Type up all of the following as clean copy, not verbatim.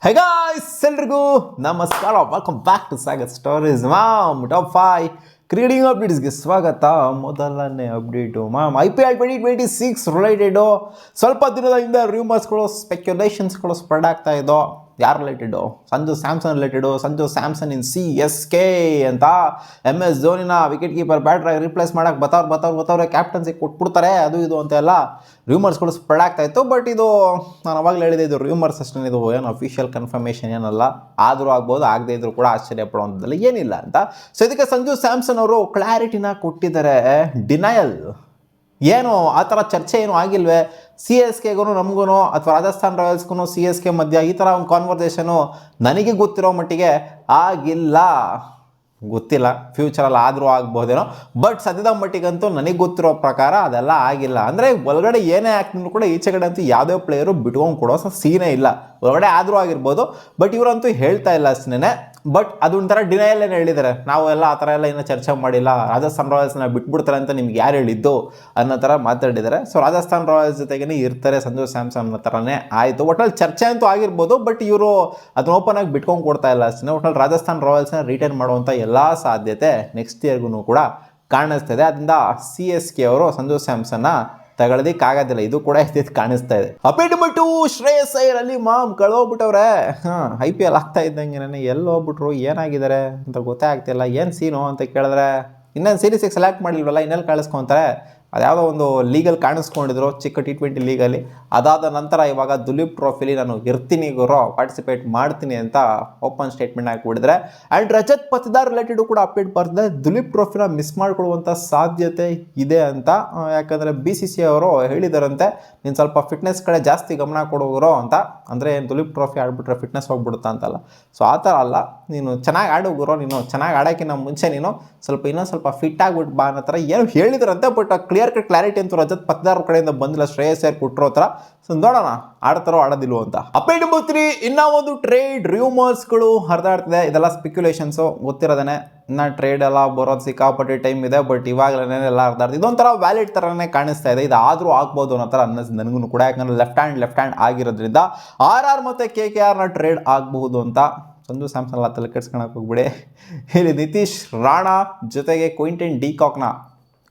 ಹೇ guys, ಎಲ್ರಿಗೂ ನಮಸ್ಕಾರ. Welcome back to Sagar stories. Top 5 cricketing ಅಪ್ಡೇಟ್ಸ್ಗೆ ಸ್ವಾಗತ. ಮೊದಲನೇ ಅಪ್ಡೇಟು IPL 2026 ರಿಲೇಟೆಡು. ಸ್ವಲ್ಪ ದಿನದ ಹಿಂದೆ ರೂಮರ್ಸ್ಗಳು, ಸ್ಪೆಕ್ಯುಲೇಷನ್ಸ್ಗಳು ಸ್ಪ್ರೆಡ್ ಆಗ್ತಾ ಇದ್ದೋ. ಯಾರು ರಿಲೇಟೆಡು? ಸಂಜು ಸ್ಯಾಮ್ಸನ್ ರಿಲೇಟೆಡು. ಸಂಜು ಸ್ಯಾಮ್ಸನ್ ಇನ್ CSK ಅಂತ. MS ಧೋನಿನ ವಿಕೆಟ್ ಕೀಪರ್ ಬ್ಯಾಟ್ರಾಗಿ ರಿಪ್ಲೇಸ್ ಮಾಡೋಕ್ಕೆ ಬತ್ತವ್ರೆ, ಕ್ಯಾಪ್ಟನ್ಸಿ ಕೊಟ್ಬಿಡ್ತಾರೆ, ಅದು ಇದು ಅಂತೆಲ್ಲ ರೂಮರ್ಸ್ಗಳು ಸ್ಪ್ರೆಡ್ ಆಗ್ತಾ ಇತ್ತು. ಬಟ್ ಇದು ನಾನು ಅವಾಗಲೇ ಹೇಳಿದೆ, ಇದು ರೂಮರ್ಸ್ ಅಷ್ಟೇ, ಇದು ಏನು ಅಫಿಷಿಯಲ್ ಕನ್ಫರ್ಮೇಷನ್ ಏನಲ್ಲ. ಆದರೂ ಆಗ್ಬೋದು, ಆಗದೇ ಇದ್ರೂ ಕೂಡ ಆಶ್ಚರ್ಯ ಪಡುವಂಥದ್ದಲ್ಲ, ಏನಿಲ್ಲ ಅಂತ. ಸೊ ಇದಕ್ಕೆ ಸಂಜು ಸ್ಯಾಮ್ಸನ್ ಅವರು ಕ್ಲಾರಿಟಿನ ಕೊಟ್ಟಿದ್ದಾರೆ. ಡಿನಯಲ್ ಏನು ಆ ಥರ ಚರ್ಚೆ ಏನೂ ಆಗಿಲ್ವೇ? CSKಗೂ ನಮಗೂ ಅಥವಾ ರಾಜಸ್ಥಾನ್ ರಾಯಲ್ಸ್ಗೂ CSK ಮಧ್ಯ ಈ ಥರ ಒಂದು ಕಾನ್ವರ್ಸೇಷನು ನನಗೆ ಗೊತ್ತಿರೋ ಮಟ್ಟಿಗೆ ಆಗಿಲ್ಲ. ಗೊತ್ತಿಲ್ಲ, ಫ್ಯೂಚರಲ್ಲಿ ಆದರೂ ಆಗ್ಬೋದೇನೋ. ಬಟ್ ಸದ್ಯದ ಮಟ್ಟಿಗಂತೂ ನನಗೆ ಗೊತ್ತಿರೋ ಪ್ರಕಾರ ಅದೆಲ್ಲ ಆಗಿಲ್ಲ. ಅಂದರೆ ಒಳಗಡೆ ಏನೇ ಆಗ್ತಿದ್ರು ಕೂಡ ಈಚೆಗಡೆ ಅಂತೂ ಯಾವುದೇ ಪ್ಲೇಯರು ಬಿಟ್ಕೊಂಡು ಕೊಡೋ ಸೀನೇ ಇಲ್ಲ. ಒಳಗಡೆ ಆದರೂ ಆಗಿರ್ಬೋದು, ಬಟ್ ಇವರಂತೂ ಹೇಳ್ತಾ ಇಲ್ಲ ಅಷ್ಟೇ. ಬಟ್ ಅದೊಂಥರ ಡಿನೈಯಲ್ಲೇನು ಹೇಳಿದ್ದಾರೆ, ನಾವು ಎಲ್ಲ ಆ ಥರ ಎಲ್ಲ ಇನ್ನೂ ಚರ್ಚೆ ಮಾಡಿಲ್ಲ, ರಾಜಸ್ಥಾನ್ ರಾಯಲ್ಸ್ನ ಬಿಟ್ಬಿಡ್ತಾರೆ ಅಂತ ನಿಮ್ಗೆ ಯಾರು ಹೇಳಿದ್ದು ಅನ್ನೋ ಥರ ಮಾತಾಡಿದ್ದಾರೆ. ಸೊ ರಾಜಸ್ಥಾನ್ ರಾಯಲ್ಸ್ ಜೊತೆಗೇ ಇರ್ತಾರೆ ಸಂಜು ಸ್ಯಾಮ್ಸನ್ ಅನ್ನೋ ಥರನೇ ಆಯಿತು. ಒಟ್ಟಲ್ಲಿ ಚರ್ಚೆ ಅಂತೂ ಆಗಿರ್ಬೋದು, ಬಟ್ ಇವರು ಅದನ್ನ ಓಪನ್ ಆಗಿ ಬಿಟ್ಕೊಂಡು ಕೊಡ್ತಾ ಇಲ್ಲ ಅಷ್ಟೇ. ಒಟ್ಟಲ್ಲಿ ರಾಜಸ್ಥಾನ್ ರಾಯಲ್ಸ್ನ ರಿಟೈನ್ ಮಾಡುವಂಥ ಎಲ್ಲ ಸಾಧ್ಯತೆ ನೆಕ್ಸ್ಟ್ ಇಯರ್ಗೂ ಕೂಡ ಕಾಣಿಸ್ತಿದೆ. ಅದರಿಂದ CSK ಅವರು ಸಂಜು ಸ್ಯಾಮ್ಸನ್ನ ತಗೊಳ್ಳೋದಕ್ಕಾಗೋದಿಲ್ಲ, ಇದು ಕೂಡ ಇದ್ದಿದ್ದು ಕಾಣಿಸ್ತಾ ಇದೆ. ಅಪೇಟ್ ಬಿಟ್ಟು ಶ್ರೇಯಸ್ ಅಯ್ಯರ್ ಅಲ್ಲಿ ಕಳೋಗ್ಬಿಟ್ಟವ್ರೆ. IPL ಆಗ್ತಾ ಇದ್ದಂಗೆ ಎಲ್ಲಿ ಹೋಗ್ಬಿಟ್ರು, ಏನಾಗಿದ್ದಾರೆ ಅಂತ ಗೊತ್ತೇ ಆಗ್ತಿಲ್ಲ. ಏನು ಸೀನು ಅಂತ ಕೇಳಿದ್ರೆ, ಇನ್ನೇನು ಸೀರೀಸಿಗೆ ಸೆಲೆಕ್ಟ್ ಮಾಡಿಲ್ವಲ್ಲ, ಇನ್ನೆಲ್ಲಿ ಕಳಿಸ್ಕೊತಾರೆ. ಅದ್ಯಾವುದೋ ಒಂದು ಲೀಗಲ್ಲಿ ಕಾಣಿಸ್ಕೊಂಡಿದ್ರು, ಚಿಕ್ಕ T20 ಲೀಗಲ್ಲಿ. ಅದಾದ ನಂತರ ಇವಾಗ ದುಲೀಪ್ ಟ್ರೋಫಿಲಿ ನಾನು ಇರ್ತೀನಿ ಗುರು, ಪಾರ್ಟಿಸಿಪೇಟ್ ಮಾಡ್ತೀನಿ ಅಂತ ಓಪನ್ ಸ್ಟೇಟ್ಮೆಂಟ್ ಹಾಕಿಬಿಡಿದ್ರೆ. ಆ್ಯಂಡ್ ರಜತ್ ಪತಿದಾರ್ ರಿಲೇಟೆಡು ಕೂಡ ಅಪ್ಡೇಟ್ ಬರ್ತದೆ. ದುಲೀಪ್ ಟ್ರೋಫಿನ ಮಿಸ್ ಮಾಡಿಕೊಳ್ಳುವಂಥ ಸಾಧ್ಯತೆ ಇದೆ ಅಂತ. ಯಾಕಂದರೆ BCCI ಅವರು ಹೇಳಿದಾರಂತೆ, ನೀನು ಸ್ವಲ್ಪ ಫಿಟ್ನೆಸ್ ಕಡೆ ಜಾಸ್ತಿ ಗಮನ ಕೊಡೋರು ಅಂತ. ಅಂದರೆ ದುಲೀಪ್ ಟ್ರೋಫಿ ಆಡ್ಬಿಟ್ರೆ ಫಿಟ್ನೆಸ್ ಹೋಗ್ಬಿಡುತ್ತಾ ಅಂತಲ್ಲ. ಸೊ ಆ ಥರ ಅಲ್ಲ, ನೀನು ಚೆನ್ನಾಗಿ ಆಡೋಗುರೋ, ನೀನು ಚೆನ್ನಾಗಿ ಆಡೋಕ್ಕಿಂತ ಮುಂಚೆ ನೀನು ಇನ್ನೊಂದು ಸ್ವಲ್ಪ ಫಿಟ್ ಆಗಿಬಿಟ್ಟು ಬಾ ಅನ್ನೋ ಥರ ಏನೋ ಹೇಳಿದ್ರಂತೆ. ಬಟ್ ಕ್ಲಾರಿಟಿ ಅಂತೂ ರಜತ್ ಪತಿದಾರ್ ಕಡೆಯಿಂದ ಬಂದಿಲ್ಲ. ಶ್ರೇಯಸ್ ಅಯ್ಯರ್ ಕೊಟ್ಟಿರೋ ಥರ. ಸೊ ನೋಡೋಣ ಆಡ್ತಾರೋ ಆಡೋದಿಲ್ವೋ ಅಂತ. ಅಪ್ಡೇಟ್ ನಂಬರ್ 3, ಇನ್ನೂ ಒಂದು ಟ್ರೇಡ್ ರೂಮರ್ಸ್ಗಳು ಹರಿದಾಡ್ತಿದೆ. ಇದೆಲ್ಲ ಸ್ಪೆಕ್ಯುಲೇಷನ್ಸು, ಗೊತ್ತಿರೋದೇ. ಇನ್ನು ಟ್ರೇಡ್ ಎಲ್ಲ ಬರೋದು ಸಿಕ್ಕಾಪಟ್ಟೆ ಟೈಮ್ ಇದೆ. ಬಟ್ ಇವಾಗಲೇ ಎಲ್ಲ ಹರಿದಾಡ್ತಿದೆ. ಇದೊಂಥರ ವ್ಯಾಲಿಡ್ ಥರನೇ ಕಾಣಿಸ್ತಾ ಇದೆ. ಇದು ಆದರೂ ಆಗ್ಬೋದು ಅನ್ನೋ ಥರ ಅನ್ನಿಸ್ತು ನನಗೂ ಕೂಡ. ಯಾಕಂದರೆ ಲೆಫ್ಟ್ ಹ್ಯಾಂಡ್ ಆಗಿರೋದ್ರಿಂದ RR ಮತ್ತು KKRನ ಟ್ರೇಡ್ ಆಗಬಹುದು ಅಂತ. ಸಂಜು ಸ್ಯಾಮ್ಸನ್ ಎಲ್ಲ ತಲೆ ಕೆಡ್ಸ್ಕೊಳಕ್ಕೆ ಹೋಗ್ಬಿಡಿ. ಇಲ್ಲಿ ನಿತೀಶ್ ರಾಣಾ ಜೊತೆಗೆ ಕ್ವಿಂಟನ್ ಡಿ ಕಾಕ್ನ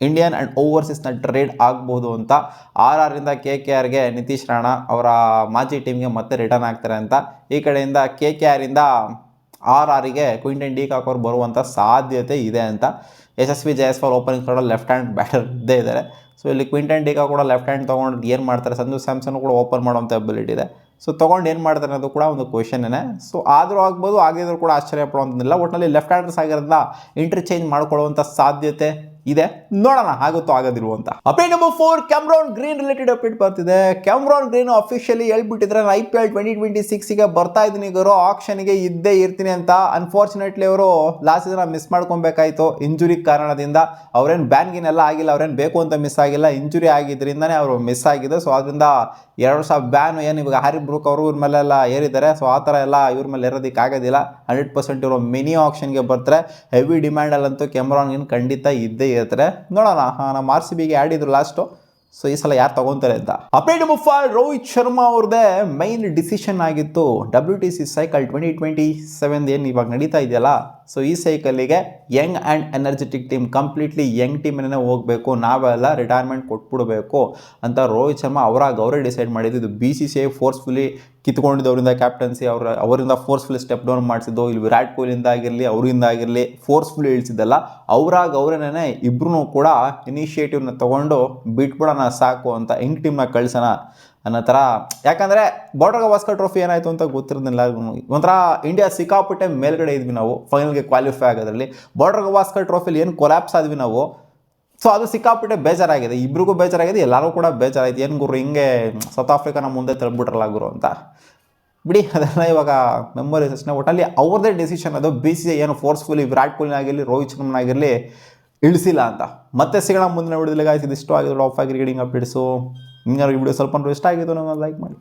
ಇಂಡಿಯನ್ ಆ್ಯಂಡ್ ಓವರ್ಸೀಸ್ನ ಟ್ರೇಡ್ ಆಗ್ಬೋದು ಅಂತ. RRರಿಂದ KKRಗೆ ನಿತೀಶ್ ರಾಣಾ ಅವರ ಮಾಜಿ ಟೀಮ್ಗೆ ಮತ್ತೆ ರಿಟರ್ನ್ ಆಗ್ತಾರೆ ಅಂತ. ಈ ಕಡೆಯಿಂದ KKRಯಿಂದ RRಗೆ ಕ್ವಿಂಟನ್ ಡಿ ಕಾಕ್ ಅವರು ಬರುವಂಥ ಸಾಧ್ಯತೆ ಇದೆ ಅಂತ. ಯಶಸ್ವಿ ಜೈಸ್ವಾಲ್ ಓಪನಿಂಗ್ ಕೂಡ ಲೆಫ್ಟ್ ಹ್ಯಾಂಡ್ ಬ್ಯಾಟರ್ ಇದ್ದೇ ಇದ್ದಾರೆ. ಸೊ ಇಲ್ಲಿ ಕ್ವಿಂಟನ್ ಡಿ ಕಾಕ್ ಕೂಡ ಲೆಫ್ಟ್ ಹ್ಯಾಂಡ್ ತೊಗೊಂಡು ಏನು ಮಾಡ್ತಾರೆ, ಸಂಜು ಸ್ಯಾಮ್ಸನ್ ಕೂಡ ಓಪನ್ ಮಾಡುವಂಥ ಅಬಿಲಿಟಿ ಇದೆ. ಸೊ ತೊಗೊಂಡು ಏನು ಮಾಡ್ತಾರೆ ಅನ್ನೋದು ಕೂಡ ಒಂದು ಕ್ವೆಶನ್ನೇ. ಸೊ ಆದರೂ ಆಗ್ಬೋದು, ಆಗಿದ್ರು ಕೂಡ ಆಶ್ಚರ್ಯ ಪಡುವಂಥದ್ದಿಲ್ಲ. ಒಟ್ಟಿನಲ್ಲಿ ಲೆಫ್ಟ್ ಹ್ಯಾಂಡರ್ಸ್ ಆಗಿರೋದ್ರಿಂದ ಇಂಟರ್ಚೇಂಜ್ ಮಾಡ್ಕೊಳ್ಳುವಂಥ ಸಾಧ್ಯತೆ ಇದೆ. ನೋಡೋಣ ಆಗುತ್ತೋ ಆಗೋದಿಲ್ವೋ ಅಂತ. Update number 4, Cameron green related update ಬರ್ತಿದೆ. ಕ್ಯಾಮ್ರಾನ್ ಗ್ರೀನ್ ಅಫಿಷಿಯಲಿ ಹೇಳ್ಬಿಟ್ಟಿದ್ರೆ, ನಾನು IPL 2026ಗೆ ಬರ್ತಾ ಇದ್ದೀನಿ ಗುರು, ಆಕ್ಷನ್ಗೆ ಇದ್ದೇ ಇರ್ತೀನಿ ಅಂತ. ಅನ್ಫಾರ್ಚುನೇಟ್ಲಿ ಅವರು ಲಾಸ್ಟ್ ಸೀಸನ್ ಮಿಸ್ ಮಾಡ್ಕೊಬೇಕಾಯ್ತು ಇಂಜುರಿ ಕಾರಣದಿಂದ. ಅವ್ರೇನು ಬ್ಯಾನ್ಗಿನೆಲ್ಲ ಆಗಿಲ್ಲ, ಅವ್ರೇನು ಬೇಕು ಅಂತ ಮಿಸ್ ಆಗಿಲ್ಲ, ಇಂಜುರಿ ಆಗಿದ್ದರಿಂದನೇ ಅವರು ಮಿಸ್ ಆಗಿದೆ. ಸೊ ಅದರಿಂದ 2 ವರ್ಷ ಬ್ಯಾನ್ ಏನು ಇವಾಗ ಹ್ಯಾರಿ ಬ್ರೂಕ್ ಅವರು ಇವ್ರ ಮೇಲೆಲ್ಲ ಏರಿದ್ದಾರೆ. ಸೊ ಆ ಥರ ಎಲ್ಲ ಇವ್ರ ಮೇಲೆ ಏರೋದಕ್ಕೆ ಆಗೋದಿಲ್ಲ. 100% ಇವರು ಮಿನಿ ಆಕ್ಷನ್ಗೆ ಬರ್ತಾರೆ. ಹೆವಿ ಡಿಮ್ಯಾಂಡಲ್ಲಂತೂ ಕ್ಯಾಮ್ರಾನ್ ಗ್ರೀನ್ ಖಂಡಿತ ಇದ್ದೇ ಇರ್ತಾರೆ. ನೋಡೋಣ, ನಮ್ಮ RCBಗೆ ಆಡಿದ್ರು ಲಾಸ್ಟು. ಸೊ ಈ ಸಲ ಯಾರು ತಗೊತಾರೆ ಅಂತ. ಅಪ್ಡೇಟ್ ನಂಬರ್ 5, ರೋಹಿತ್ ಶರ್ಮಾ ಅವ್ರದ್ದೇ ಮೈನ್ ಡಿಸಿಷನ್ ಆಗಿತ್ತು. WTC ಸೈಕಲ್ 2027 ಏನು ಇವಾಗ ನಡೀತಾ ಇದೆಯಲ್ಲ, ಸೊ ಈ ಸೈಕಲ್ಲಿಗೆ young and energetic team, completely young ಟೀಮನ್ನೇ ಹೋಗಬೇಕು, ನಾವೆಲ್ಲ ರಿಟೈರ್ಮೆಂಟ್ ಕೊಟ್ಬಿಡ್ಬೇಕು ಅಂತ ರೋಹಿತ್ ಶರ್ಮಾ ಅವರೇ ಡಿಸೈಡ್ ಮಾಡಿದ್ದು. ಇದು BCCI ಫೋರ್ಸ್ಫುಲಿ ಕಿತ್ಕೊಂಡಿದ್ದವರಿಂದ ಕ್ಯಾಪ್ಟನ್ಸಿ ಅವರಿಂದ ಫೋರ್ಸ್ಫುಲಿ ಸ್ಟೆಪ್ ಡೌನ್ ಮಾಡಿಸಿದ್ದು. ಇಲ್ಲಿ ವಿರಾಟ್ ಕೊಹ್ಲಿಯಿಂದ ಆಗಿರಲಿ, ಅವರಿಂದ ಆಗಿರಲಿ ಫೋರ್ಸ್ಫುಲಿ ಇಳಿಸಿದ್ದಲ್ಲ. ಅವರೇನೇ ಇಬ್ಬರೂ ಕೂಡ ಇನಿಷಿಯೇಟಿವ್ನ ತೊಗೊಂಡು ಬಿಟ್ಬಿಡೋಣ ಸಾಕು ಅಂತ, ಯಂಗ್ ಟೀಮ್ನ ಕಳ್ಸೋಣ ಅನ್ನೋ ಥರ. ಯಾಕಂದರೆ ಬಾರ್ಡರ್ ಗವಾಸ್ಕರ್ ಟ್ರೋಫಿ ಏನಾಯಿತು ಅಂತ ಗೊತ್ತಿರೋದಿಲ್ಲ. ಒಂಥರ ಇಂಡಿಯಾ ಸಿಕ್ಕಾಪಟ್ಟೆ ಮೇಲ್ಗಡೆ ಇದ್ವಿ ನಾವು ಫೈನಲ್ಗೆ ಕ್ವಾಲಿಫೈ ಆಗೋದ್ರಲ್ಲಿ. ಬಾರ್ಡರ್ ಗವಾಸ್ಕರ್ ಟ್ರೋಫಿಲಿ ಏನು ಕೊಲ್ಯಾಪ್ಸ್ ಆದ್ವಿ ನಾವು. ಸೊ ಅದು ಸಿಕ್ಕಾಪಟ್ಟೆ ಬೇಜಾರಾಗಿದೆ, ಇಬ್ರಿಗೂ ಬೇಜಾರಾಗಿದೆ, ಎಲ್ಲರೂ ಕೂಡ ಬೇಜಾರಾಯ್ತು. ಏನು ಗುರು ಹಿಂಗೆ ಸೌತ್ ಆಫ್ರಿಕಾನ ಮುಂದೆ ತಳ್ಬಿಟ್ರಲ್ಲ ಗುರು ಅಂತ. ಬಿಡಿ, ಅದೆಲ್ಲ ಇವಾಗ ಮೆಮೊರೀಸ್ ಅಷ್ಟೇ. ಒಟ್ಟಲ್ಲಿ ಅವ್ರದ್ದೇ ಡೆಸಿಷನ್ ಅದು. BCCI ಏನು ಫೋರ್ಸ್ಫುಲಿ ವಿರಾಟ್ ಕೊಹ್ಲಿನ ಆಗಿರಲಿ, ರೋಹಿತ್ ಶರ್ಮನಾಗಿರಲಿ ಇಳಿಸಿಲ್ಲ ಅಂತ. ಮತ್ತೆ ಸಿಗೋಣ ಮುಂದಿನ ವಿಡಿಯೋದಲ್ಲಿ. ಗಾಯ್ಸ್, ಇದಿಷ್ಟು ಆಗಿದ್ರು ಟಾಪ್ 5 ಕ್ರಿಕೆಟಿಂಗ್ ಅಪ್ಡೇಟ್ಸು. ನಿಮ್ಗೆ ಈ ವಿಡಿಯೋ ಸ್ವಲ್ಪ ಇಷ್ಟ ಆಗಿತ್ತು, ನಾನು ಲೈಕ್ ಮಾಡಿ.